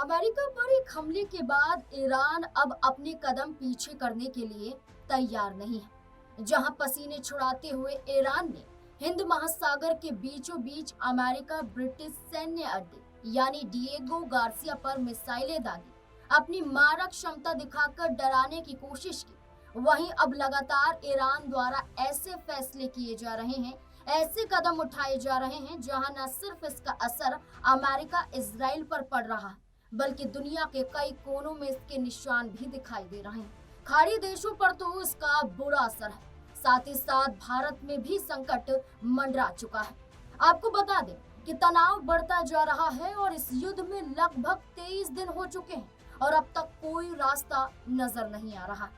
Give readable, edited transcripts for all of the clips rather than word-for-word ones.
America पर एक हमले के बाद ईरान अब अपने कदम पीछे करने के लिए तैयार नहीं है। जहां पसीने छुड़ाते हुए ईरान ने हिंद महासागर के बीचों बीच अमेरिका ब्रिटिश सैन्य अड्डे यानी डिएगो गार्सिया पर मिसाइलें दागी अपनी मारक क्षमता दिखाकर डराने की कोशिश की। वहीं अब लगातार ईरान द्वारा ऐसे फैसले किए जा रहे हैं, ऐसे कदम उठाए जा रहे हैं जहां न सिर्फ इसका असर अमेरिका इजराइल पर पड़ रहा है, बल्कि दुनिया के कई कोनों में इसके निशान भी दिखाई दे रहे हैं। खाड़ी देशों पर तो इसका बुरा असर है, साथ ही साथ भारत में भी संकट मंडरा चुका है। आपको बता दें कि तनाव बढ़ता जा रहा है और इस युद्ध में लगभग 23 दिन हो चुके हैं और अब तक कोई रास्ता नजर नहीं आ रहा।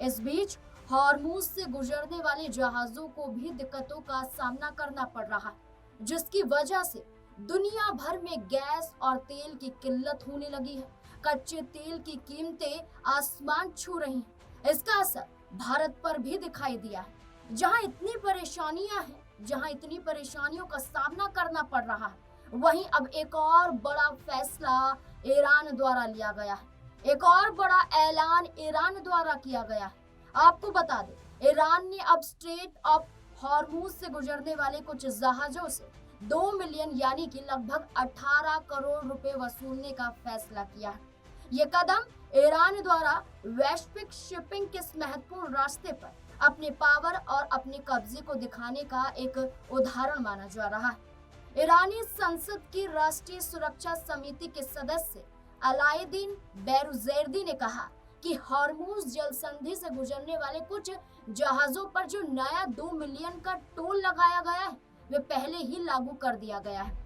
इस बीच हॉर्मुज से गुजरने वाले जहाजों को भी दिक्कतों का सामना करना पड़ रहा है, जिसकी वजह से दुनिया भर में गैस और तेल की किल्लत होने लगी है। कच्चे तेल की कीमतें आसमान छू रही हैं। इसका असर भारत पर भी दिखाई दिया है, जहां इतनी परेशानियां हैं, जहां इतनी परेशानियों का सामना करना पड़ रहा है। वहीं अब एक और बड़ा फैसला ईरान द्वारा लिया गया है, एक और बड़ा ऐलान ईरान द्वारा किया गया है। आपको बता दें, ईरान ने अब स्ट्रेट ऑफ हॉर्मुज से गुजरने वाले कुछ जहाजों से 2 मिलियन यानी कि लगभग 18 करोड़ रुपए वसूलने का फैसला किया है। ये कदम ईरान द्वारा वैश्विक शिपिंग के इस महत्वपूर्ण रास्ते पर अपने पावर और अपने कब्जे को दिखाने का एक उदाहरण माना जा रहा है। ईरानी संसद की राष्ट्रीय सुरक्षा समिति के सदस्य अलाउद्दीन बैरुजेर्दी ने कहा कि हॉर्मुज जल संधि से गुजरने वाले कुछ जहाजों पर जो नया 2 मिलियन का टोल लगाया गया है, वे पहले ही लागू कर दिया गया है।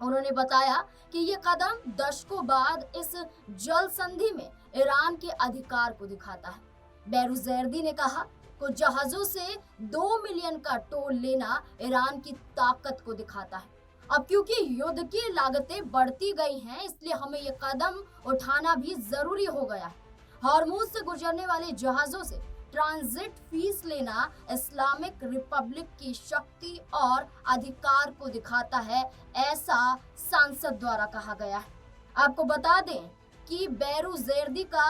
उन्होंने बताया कि ये कदम दशकों बाद इस जल संधि में ईरान के अधिकार को दिखाता है। बैरुजेर्दी ने कहा, कुछ जहाजों से 2 मिलियन का टोल लेना ईरान की ताकत को दिखाता है। अब क्योंकि युद्ध की लागतें बढ़ती गई हैं, इसलिए हमें ये कदम उठाना भी जरूरी हो गया है। हॉर्मुज से गुजरने वाले जहाजों से ट्रांजिट फीस लेना इस्लामिक रिपब्लिक की शक्ति और अधिकार को दिखाता है, ऐसा सांसद द्वारा कहा गया है। आपको बता दें कि बैरुजेर्दी का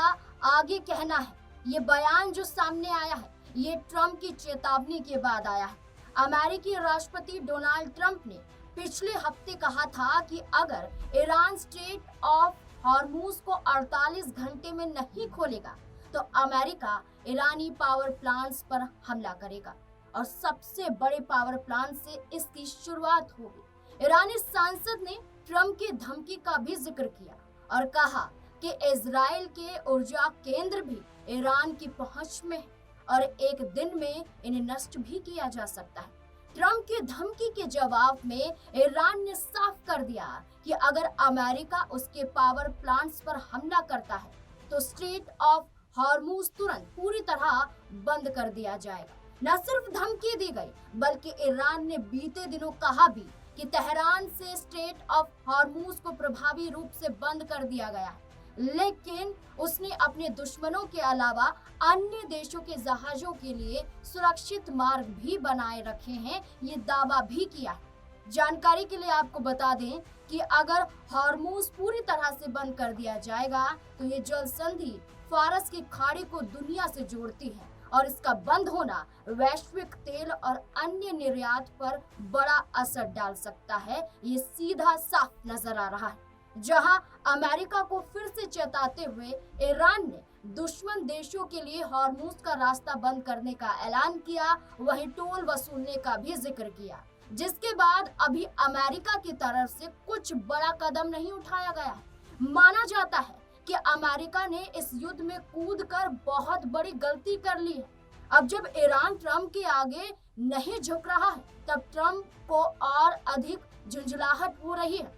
आगे कहना है, ये बयान जो सामने आया है, ये ट्रंप की चेतावनी के बाद आया है। अमेरिकी राष्ट्रपति डोनाल्ड ट्रंप ने पिछले हफ्ते कहा था कि अगर ईरान स्ट्रेट ऑफ हॉर्मुज को 48 घंटे में नहीं खोलेगा तो अमेरिका ईरानी पावर प्लांट्स पर हमला करेगा और सबसे बड़े पावर प्लांट से इसकी शुरुआत होगी। ईरानी सांसद ने ट्रंप की धमकी का भी जिक्र किया और कहा कि इजराइल के ऊर्जा केंद्र भी ईरान की पहुंच में है और एक दिन में इन्हें नष्ट भी किया जा सकता है। ट्रंप की धमकी के जवाब में ईरान ने साफ कर दिया कि अगर अमेरिका उसके पावर प्लांट्स पर हमला करता है तो स्ट्रेट ऑफ हॉर्मुज तुरंत पूरी तरह बंद कर दिया जाएगा। न सिर्फ धमकी दी गई, बल्कि ईरान ने बीते दिनों कहा भी कि तेहरान से स्ट्रेट ऑफ हॉर्मुज को प्रभावी रूप से बंद कर दिया गया है, लेकिन उसने अपने दुश्मनों के अलावा अन्य देशों के जहाजों के लिए सुरक्षित मार्ग भी बनाए रखे हैं, ये दावा भी किया है। जानकारी के लिए आपको बता दें कि अगर हॉर्मुज पूरी तरह से बंद कर दिया जाएगा तो ये जल संधि फारस की खाड़ी को दुनिया से जोड़ती है और इसका बंद होना वैश्विक तेल और अन्य निर्यात पर बड़ा असर डाल सकता है। ये सीधा साफ नजर आ रहा है। जहां अमेरिका को फिर से चेताते हुए ईरान ने दुश्मन देशों के लिए हॉर्मुज का रास्ता बंद करने का ऐलान किया, वहीं टोल वसूलने का भी जिक्र किया, जिसके बाद अभी अमेरिका की तरफ से कुछ बड़ा कदम नहीं उठाया गया है। माना जाता है कि अमेरिका ने इस युद्ध में कूदकर बहुत बड़ी गलती कर ली है। अब जब ईरान ट्रंप के आगे नहीं झुक रहा है, तब ट्रंप को और अधिक झुंझलाहट हो रही है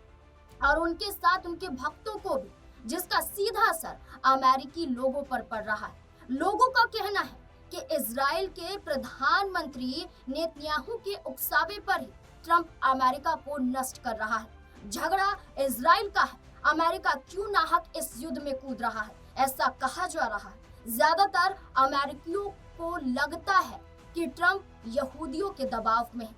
और उनके साथ उनके भक्तों को भी, जिसका सीधा असर अमेरिकी लोगों पर पड़ रहा है। लोगों का कहना है कि इजराइल के प्रधानमंत्री नेतन्याहू के उकसावे पर ही ट्रंप अमेरिका को नष्ट कर रहा है। झगड़ा इजराइल का है, अमेरिका क्यों नाहक इस युद्ध में कूद रहा है, ऐसा कहा जा रहा है। ज्यादातर अमेरिकियों को लगता है कि ट्रंप यहूदियों के दबाव में है।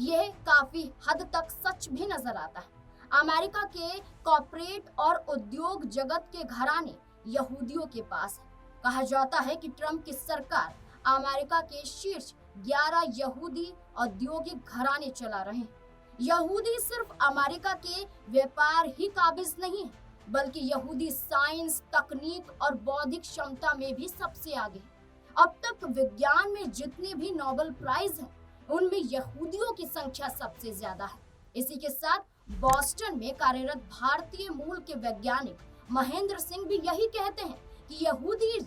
यह काफी हद तक सच भी नजर आता है। अमेरिका के कॉर्पोरेट और उद्योग जगत के घराने यहूदियों के पास है। कहा जाता है कि ट्रंप की सरकार अमेरिका के शीर्ष 11 यहूदी औद्योगिक घराने चला रहे हैं। यहूदी सिर्फ अमेरिका के व्यापार ही काबिज नहीं है, बल्कि यहूदी साइंस, तकनीक और बौद्धिक क्षमता में भी सबसे आगे है। अब तक विज्ञान में जितने भी नोबेल प्राइज हैं, उनमें यहूदियों की संख्या सबसे ज्यादा है। इसी के साथ बॉस्टन में कार्यरत भारतीय मूल के वैज्ञानिक महेंद्र सिंह भी यही कहते हैं कि यहूदी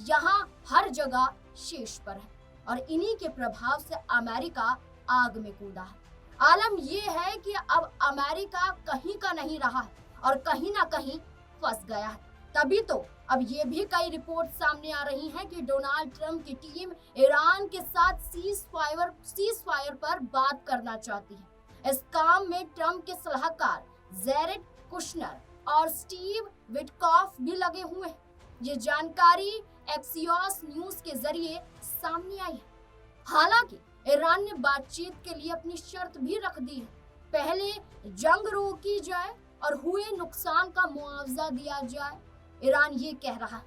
यहाँ हर जगह शीर्ष पर है और इन्हीं के प्रभाव से अमेरिका आग में कूदा है। आलम ये है कि अब अमेरिका कहीं का नहीं रहा है और कहीं ना कहीं फंस गया है। तभी तो अब ये भी कई रिपोर्ट सामने आ रही हैं कि डोनाल्ड ट्रंप की टीम ईरान के साथ सीज फायर पर बात करना चाहती है। इस काम में ट्रंप के सलाहकार जेरेड कुशनर और स्टीव विटकॉफ भी लगे हुए हैं। ये जानकारी एक्सियोस न्यूज के जरिए सामने आई है। हालांकि ईरान ने बातचीत के लिए अपनी शर्त भी रख दी है। पहले जंग रोकी जाए और हुए नुकसान का मुआवजा दिया जाए। ईरान ये कह रहा है।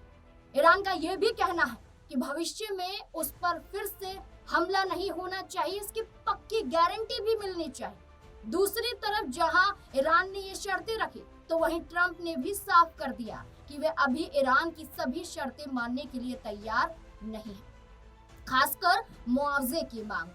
ईरान का ये भी कहना है कि भविष्य में उस पर फिर से हमला नहीं होना चाहिए, इसकी पक्की गारंटी भी मिलनी चाहिए। दूसरी तरफ जहां ईरान ने ये शर्तें रखी, तो वहीं ट्रंप ने भी साफ कर दिया कि वे अभी ईरान की सभी शर्तें मानने के लिए तैयार नहीं है, खासकर मुआवजे की मांग।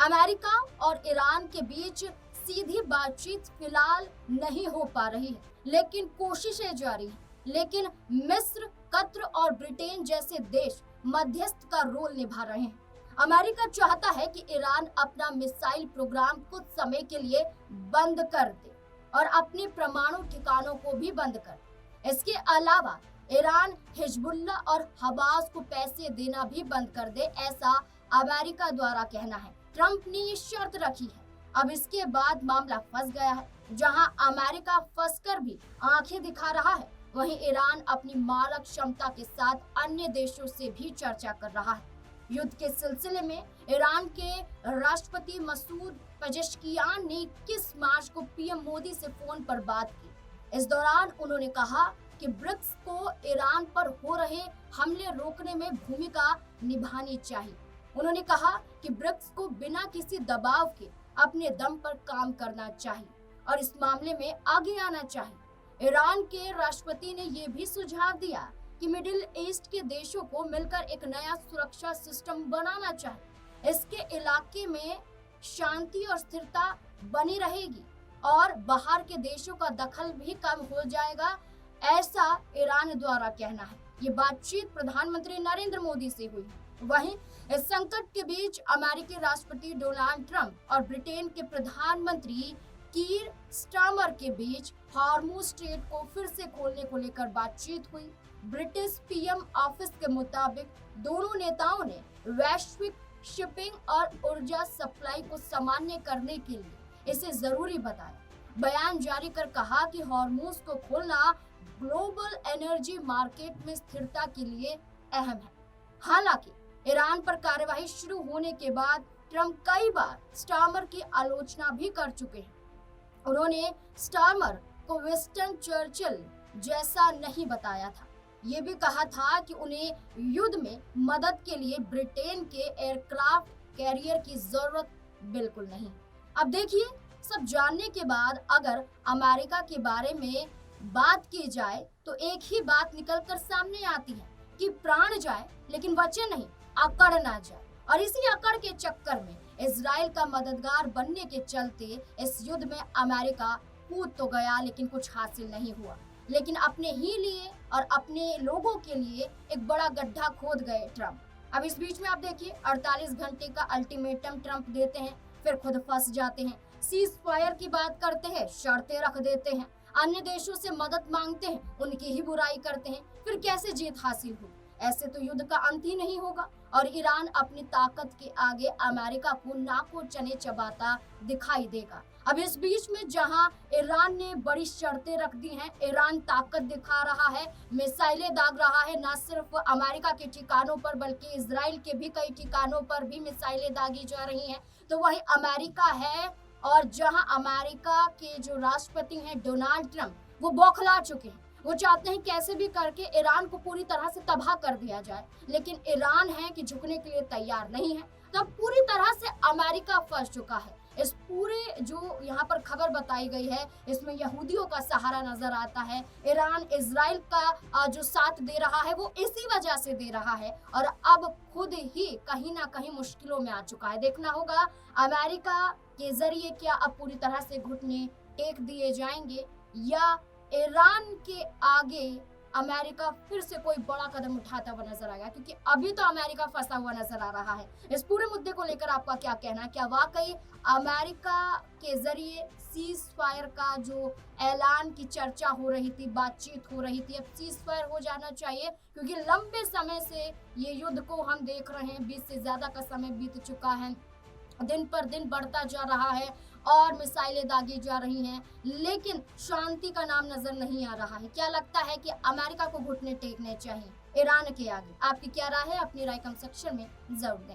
अमेरिका और ईरान के बीच सीधी बातचीत फिलहाल नहीं हो पा रही है, लेकिन कोशिशें जारी हैं। लेकिन मिस्र, कतर और ब्रिटेन जैसे देश मध्यस्थ का रोल निभा रहे हैं। अमेरिका चाहता है कि ईरान अपना मिसाइल प्रोग्राम कुछ समय के लिए बंद कर दे और अपने परमाणु ठिकानों को भी बंद कर दे। इसके अलावा ईरान हिजबुल्लाह और हमास को पैसे देना भी बंद कर दे, ऐसा अमेरिका द्वारा कहना है। ट्रंप ने ये शर्त रखी है। अब इसके बाद मामला फंस गया है। जहां अमेरिका फंसकर भी आंखें दिखा रहा है, वहीं ईरान अपनी मारक क्षमता के साथ अन्य देशों से भी चर्चा कर रहा है। युद्ध के सिलसिले में ईरान के राष्ट्रपति मसूद पेजेश्कियान ने 21 मार्च को पीएम मोदी से फोन पर बात की। इस दौरान उन्होंने कहा कि ब्रिक्स को ईरान पर हो रहे हमले रोकने में भूमिका निभानी चाहिए। उन्होंने कहा कि ब्रिक्स को बिना किसी दबाव के अपने दम पर काम करना चाहिए और इस मामले में आगे आना चाहिए। ईरान के राष्ट्रपति ने यह भी सुझाव दिया कि मिडिल ईस्ट के देशों को मिलकर एक नया सुरक्षा सिस्टम बनाना चाहिए। इसके इलाके में शांति और स्थिरता बनी रहेगी और बाहर के देशों का दखल भी कम हो जाएगा, ऐसा ईरान द्वारा कहना है। ये बातचीत प्रधानमंत्री नरेंद्र मोदी से हुई। वहीं इस संकट के बीच अमेरिकी राष्ट्रपति डोनाल्ड ट्रंप और ब्रिटेन के प्रधानमंत्री कीर स्टारमर के बीच हार्मूज स्ट्रेट को फिर से खोलने को लेकर बातचीत हुई। ब्रिटिश पीएम ऑफिस के मुताबिक दोनों नेताओं ने वैश्विक शिपिंग और ऊर्जा सप्लाई को सामान्य करने के लिए इसे जरूरी बताया। बयान जारी कर कहा कि हार्मूज को खोलना ग्लोबल एनर्जी मार्केट में स्थिरता के लिए अहम है। हालांकि ईरान पर कार्यवाही शुरू होने के बाद ट्रंप कई बार स्टारमर की आलोचना भी कर चुके हैं। उन्होंने स्टारमर को विंस्टन चर्चिल जैसा नहीं बताया था। ये भी कहा था कि उन्हें युद्ध में मदद के लिए ब्रिटेन के एयरक्राफ्ट कैरियर की जरूरत बिल्कुल नहीं। अब देखिए, सब जानने के बाद अगर अमेरिका के बारे में बात की जाए तो एक ही बात निकलकर सामने आती है कि प्राण जाए लेकिन वचन नहीं, अकड़ ना जाए। और इसी अकड़ के चक्कर में इजराइल का मददगार बनने के चलते इस युद्ध में अमेरिका कूद तो गया, लेकिन कुछ हासिल नहीं हुआ। लेकिन अपने ही लिए और अपने लोगों के लिए एक बड़ा गड्ढा खोद गए ट्रंप। अब इस बीच में आप देखिए, 48 घंटे का अल्टीमेटम ट्रंप देते हैं, फिर खुद फंस जाते हैं। सीज फायर की बात करते हैं, शर्तें रख देते हैं, अन्य देशों से मदद मांगते हैं, उनकी ही बुराई करते हैं, फिर कैसे जीत हासिल हो? ऐसे तो युद्ध का अंत ही नहीं होगा और ईरान अपनी ताकत के आगे अमेरिका को नाको चने चबाता दिखाई देगा। अब इस बीच में जहां ईरान ने बड़ी शर्तें रख दी हैं, ईरान ताकत दिखा रहा है, मिसाइलें दाग रहा है, न सिर्फ अमेरिका के ठिकानों पर बल्कि इजराइल के भी कई ठिकानों पर भी मिसाइलें दागी जा रही हैं, तो वहीं अमेरिका है और जहां अमेरिका के जो राष्ट्रपति हैं डोनाल्ड ट्रंप, वो बौखला चुके हैं। वो चाहते हैं कैसे भी करके ईरान को पूरी तरह से तबाह कर दिया जाए, लेकिन ईरान है कि झुकने के लिए तैयार नहीं है। तो पूरी तरह से अमेरिका फंस चुका है। इस पूरे जो यहाँ पर खबर बताई गई है, इसमें यहूदियों का सहारा नजर आता है। ईरान इजराइल का जो साथ दे रहा है वो इसी वजह से दे रहा है, और अब खुद ही कहीं ना कहीं मुश्किलों में आ चुका है। देखना होगा अमेरिका के जरिए क्या अब पूरी तरह से घुटने टेक दिए जाएंगे, या ईरान के आगे अमेरिका फिर से कोई बड़ा कदम उठाता हुआ नजर आएगा, क्योंकि अभी तो अमेरिका फंसा हुआ नजर आ रहा है। इस पूरे मुद्दे को लेकर आपका क्या कहना है? क्या वाकई अमेरिका के जरिए सीज फायर का जो ऐलान की चर्चा हो रही थी, बातचीत हो रही थी, अब सीज फायर हो जाना चाहिए? क्योंकि लंबे समय से ये युद्ध को हम देख रहे हैं, 20 से ज्यादा का समय बीत चुका है, दिन पर दिन बढ़ता जा रहा है और मिसाइलें दागी जा रही हैं, लेकिन शांति का नाम नजर नहीं आ रहा है। क्या लगता है कि अमेरिका को घुटने टेकने चाहिए ईरान के आगे? आपकी क्या राय है? अपनी राय कमेंट सेक्शन में जरूर दें।